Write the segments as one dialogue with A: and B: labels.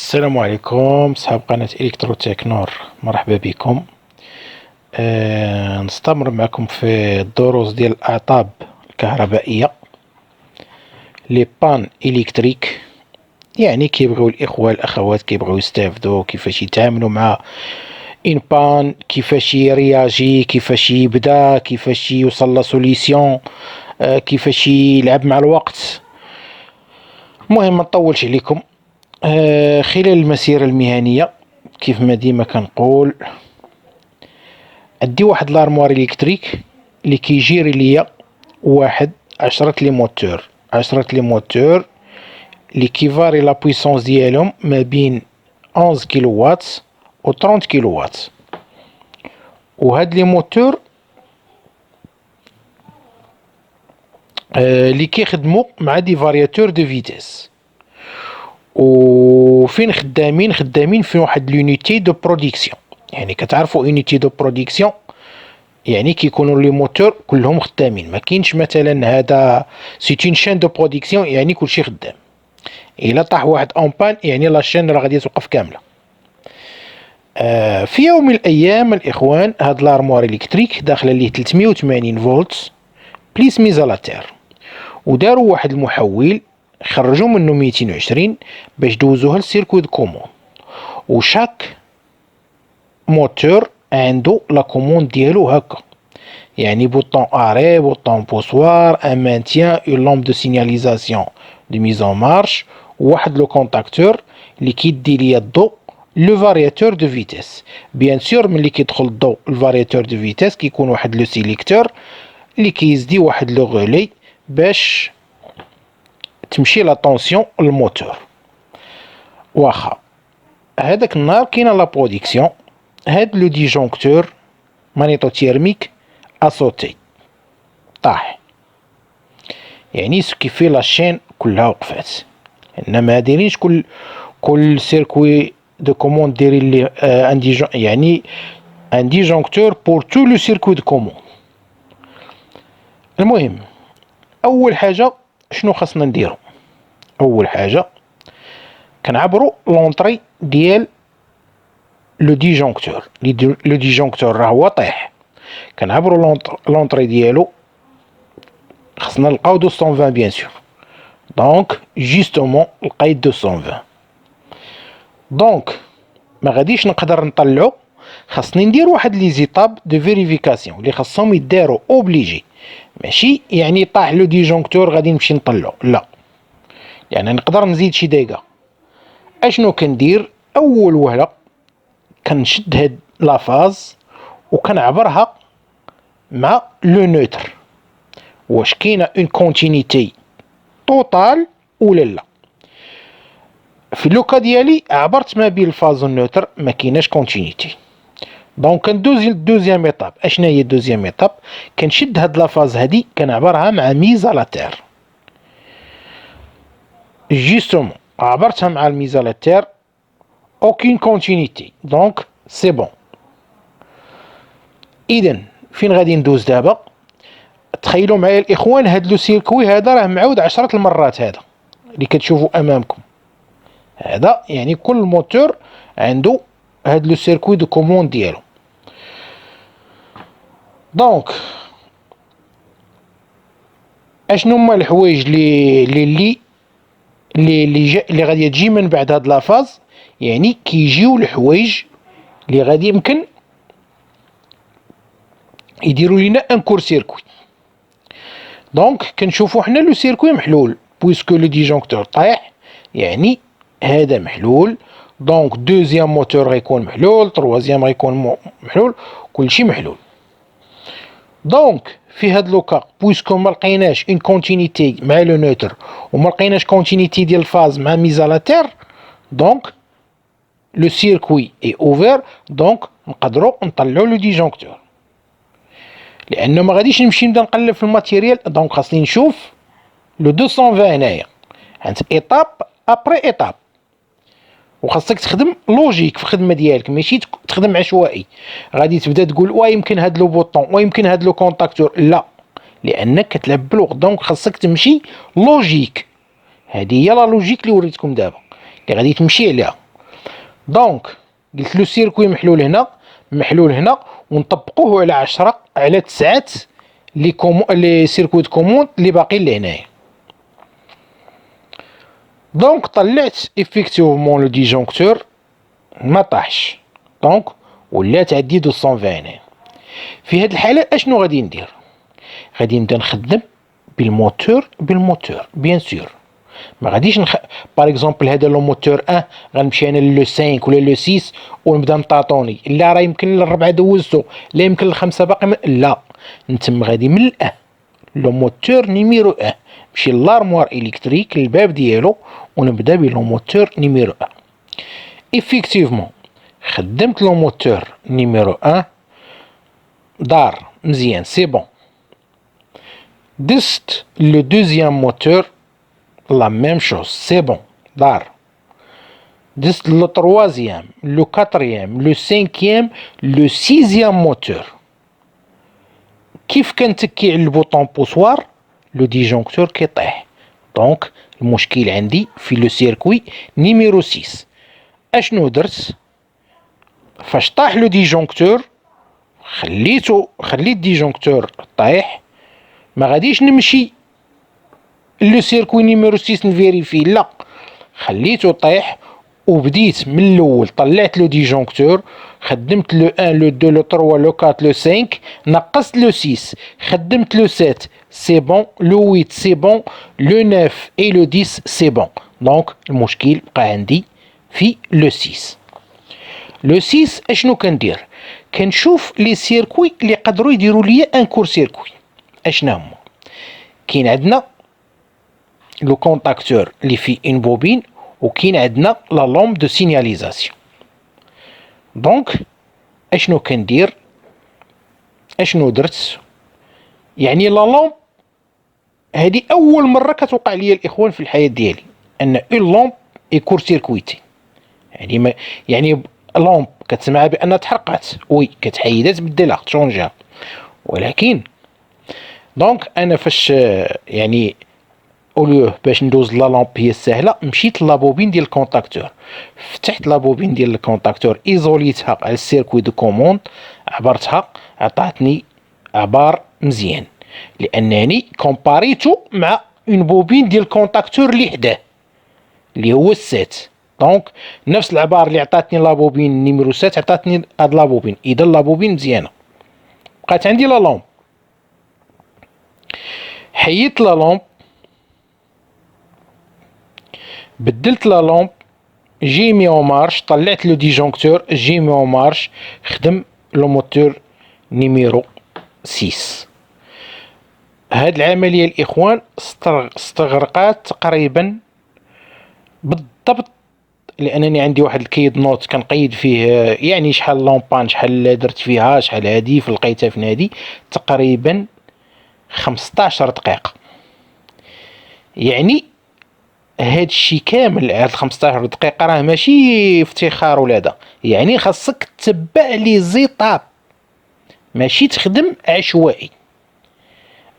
A: السلام عليكم صحاب قناة إلكترو تكنور، مرحبا بكم. نستمر معكم في الدروس ديال الأعطاب الكهربائية لي بان إلكتريك. يعني كيبغيو الإخوة الأخوات كيبغيو يستافدوا كيفاش يتعاملوا مع إن بان، كيفاش يرياجي، كيفاش يبدا، كيفاش يوصل لا سوليسيون، كيفاش يلعب مع الوقت. المهم منطولش عليكم. خلال المسيرة المهنية كيف ما ديما كنقول، عندي واحد لارموار الكتريك اللي كيجيري ليا واحد 10 لي موتور اللي كيفاري لا بويسونس ديالهم ما بين 11 كيلووات و 30 كيلووات. وهاد لي موتور اللي كيخدموا مع دي فارياتور دو فيتيس. وفين خدامين في واحد لونيتي دو برودكسيون. يعني كتعرفوا اونيتي دو برودكسيون يعني كيكونوا لي موتور كلهم خدامين، ما كاينش مثلا هذا سيتين شين دو برودكسيون يعني كلشي خدام. الا طاح واحد اون بان يعني لا شين راه غادي توقف كامله. في يوم من الايام الاخوان، هاد لارموار الكتريك داخله ليه 380 فولت بليس ميزالاتير، وداروا واحد المحول خرجوا منه 220 باش دوزوها للسيركوي دو كومون. وشاك موتور عنده لا كوموند ديالو هكا، يعني بوطون اري، بوطون بوسوار، ان مانتيان، اون لامب دو سينياليزاسيون دو ميز ان مارش، وواحد لو كونتاكتور اللي كيدي ليا الضوء لو فارياتور دو فيتيس. بيان سور ملي كيدخل الضوء الفارياتور دو فيتيس كيكون واحد لو سيليكتور اللي كيزدي واحد لو غولي باش تمشي لا طونسيون الموتور. واخا هذاك النهار كاينه لا برودكسيون، هاد لو ديجونكتور مانيتوتيرميك اسوتي طاح، يعني سكيفي لاشين كلها وقفات. لان ما دايرينش كل سيركوي دو كوموند دايرين لي يعني ان ديجونكتور بور تو لو سيركوي دو كوموند. المهم اول حاجه شنو خاصنا نديرو؟ اول حاجه كنعبروا لونطري ديال لو ديجونكتور. لو ديجونكتور راه هو طيح، كنعبروا لونطري ديالو. خاصنا نلقاو 220 بيان سور، دونك جوستومون لقيت 220. دونك ما غاديش نقدر نطلعو، خاصني ندير واحد لي زيتاب دو فيريفيكاسيون اللي خاصهم يداروا اوبليجي. ماشي يعني طاح لو ديجونكتور غادي نمشي نطلعو، لا، يعني نقدر نزيد شي دقيقه. اشنو كندير؟ اول وهله كنشد هاد لافاز وكنعبرها مع لو نوتر، واش كاينه اون كونتينيتي توتال ولا لا. في لوكا ديالي عبرت ما بين الفاز والنوتر ما كايناش كونتينيتي، دونك كندوز للدوزيام ايطاب. اشنا هي الدوزيام ايطاب؟ كنشد هاد لافاز هادي كنعبرها مع ميزالاتير. جوستومون عبرتها مع الميزالاتير اوكين كونتينيتي، دونك سي بون. اذا فين غادي ندوز دابا؟ تخيلوا معايا الاخوان، هاد لو سيركوي هذا راه معود 10 المرات، هذا اللي كتشوفوا امامكم هذا، يعني كل موتور عنده هاد لو سيركوي دو كوموند ديالو. دونك اشنو هما الحوايج اللي غادي تجي من بعد هاد لافاز؟ يعني كيجيو الحوايج اللي غادي يمكن يديروا لينا ان كور سيركوي. دونك كنشوفوا حنا لو سيركوي محلول بويسكو لو ديجونكتور طايح، يعني هذا محلول. دونك دوزيام موتور غيكون محلول، تروازيام غيكون محلول، كلشي محلول. دونك في هاد لوكا بويسكو ما لقيناش اون كونتينيتي مع لو نوتر وما لقيناش كونتينيتي ديال الفاز مع ميزالاتير، دونك لو سيركوي اي اوفير، دونك نقدروا نطلعوا لو ديجونكتور. لانه ما غاديش نمشي نبدا نقلب في الماتيريال، دونك خاصني نشوف لو 220 هنايا. عند ايطاب ابري ايطاب، وخاصك تخدم لوجيك في الخدمه ديالك، ماشي تخدم عشوائي. غادي تبدا تقول يمكن هاد لو بوطون ويمكن هاد لو كونتاكتور، لا، لانك كتلعب بالوقت. دونك خاصك تمشي لوجيك. هذه هي لا لوجيك اللي وريتكم دابا اللي غادي تمشي عليها. دونك قلت له السيركوي محلول هنا محلول هنا، ونطبقوه على 10 على 9 لي سيركوي دو كوموند اللي باقيين لهنايا. دونك طلعت افيكتيفمون لو ديجونكتور ما طاحش، دونك ولات عندي 220 هنا. في هاد الحالة اشنو غادي ندير؟ غادي نبدا نخدم بالموتور بيان سور. ما غاديش باغ اكزومبل هذا لو موتور 1 غنمشي انا لو 5 ولا لو 6 ونبدا نطاطوني، لا راه يمكن للربعه دوزتو، لا يمكن للخمسه باقي لا، نتم غادي من الان لو موتور نيميرو 1 نمشي لارموار الكتريك الباب ديالو ونبدا بلو موتور نيميرو 1. افيكتيفمون خدمت لو موتور نيميرو 1 دار مزيان سي بون. دست لو دوزيام موتور la même chose, c'est bon, دار. دست le troisième, le quatrième, le cinquième, le sixième moteur. كيف كنتكي على البوطون بوسوار لو ديجونكتور كيطيح. دونك المشكل عندي في لو سيركوي نيميرو 6. اشنو درت؟ فاش طاح لو ديجونكتور خليت الديجونكتور طايح، ما غاديش نمشي لو سيركوي نيميرو 6 نفيريفي، لا خليته طيح وبديت من الاول. طلعت لو ديجونكتور، خدمت لو 1 لو 2 لو 3 لو 4 لو 5، نقصت لو 6، خدمت لو 7 سي بون، لو 8 سي بون، لو 9 اي لو 10 سي بون. دونك المشكل بقى عندي في لو 6. لو 6 اشنو كندير؟ كنشوف لي سيركوي اللي يقدروا يديروا لي ان كور سيركوي. اشنا هما؟ كاين عندنا لو كونتاكتور اللي فيه ان بوبين، وكاين عندنا لا لومب دو سينياليزاسيون. دونك اشنو كندير؟ اشنو درت؟ يعني لا لومب هذه اول مره كتوقع لي الاخوان في الحياه ديالي ان اون لومب اي كور سيركويتي. يعني ما يعني لومب كتسمعها بانها تحرقات، وي كتحيدها تبدلها تشونجيها، ولكن دونك انا فاش يعني اوليو باش ندوز لا لامب هي السهله، مشيت لابوبين ديال الكونتاكتور، فتحت لابوبين ديال الكونتاكتور، ايزوليتها على السيركوي دو كوموند، عبرتها عطاتني عبار مزيان، لانني كومباريتو مع اون بوبين ديال الكونتاكتور اللي حداه اللي هو السات. دونك نفس العبار اللي عطاتني لابوبين نيميرو 7 عطاتني هاد لابوبين، اذا لابوبين مزيانه. بقات عندي لا لامب، حيدت لا لامب، بدلت لا لامب، جي مي اون مارش، طلعت لو ديجونكتور، جي مي اون مارش، خدم لو موتور نيميرو 6. هاد العمليه الاخوان استغرقات تقريبا بالضبط، لانني عندي واحد الكيد نوت كنقيد فيه يعني شحال لومبان، شحال درت فيها، شحال هادي لقيتها في نادي، تقريبا 15 دقيقه. يعني هاد الشي كامل، هاد 15 دقيقه راه ماشي افتخار ولا دا، يعني خاصك تتبع لي زيطاب، ماشي تخدم عشوائي.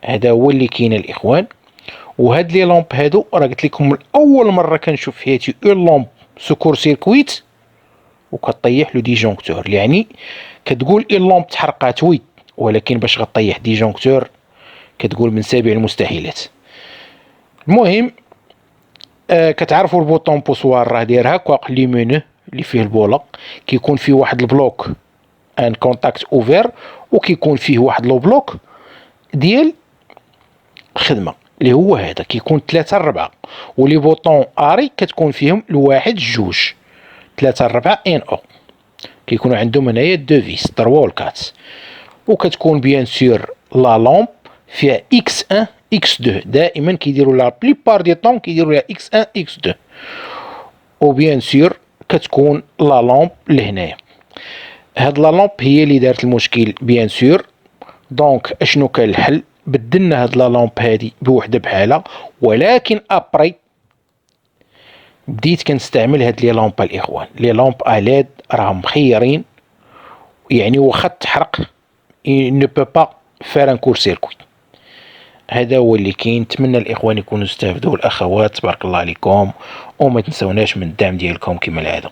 A: هذا هو اللي كاين الاخوان. وهاد لي لومب هادو راه قلت لكم اول مره كنشوف في حياتي اون لومب سكور سيركويت وكطيح له ديجونكتور. يعني كتقول اون لومب تحرقات وي، ولكن باش غطيح ديجونكتور كتقول من سابع المستحيلات. المهم كتعرفوا البوطون بوسوار راه داير هكا ليمونو اللي فيه البوله، كيكون فيه واحد البلوك ان كونتاكت اوفير، وكيكون فيه واحد لو بلوك ديال خدمه اللي هو هذا، كيكون 3 4، ولي بوطون اري كتكون فيهم الواحد جوج 3 4 ان او، كيكونوا عندهم هنايا دو فيس 3 و 4، وكتكون بيان سور لا لومب فيها اكس 1 اكس 2، دائما كيديروا لا بليبار دي طون كيديروا لها اكس 1 اكس 2، وبيان سور كتكون لا لومب لهنايا. هاد لا لومب هي اللي دارت المشكل بيان سور. دونك اشنو كان الحل؟ بدلنا هاد لا لومب هادي بوحده بحالها، ولكن ابري بديت كنستعمل هاد لي لومب الاخوان. لي لومب اليد راهم مخيرين، يعني واخا تحرق نو بو با فير ان كور سيركوي. هذا هو اللي كاين. نتمنى الاخوان يكونوا استفادوا، الاخوات بارك الله عليكم، وما تنسوناش من الدعم ديالكم كما العاده.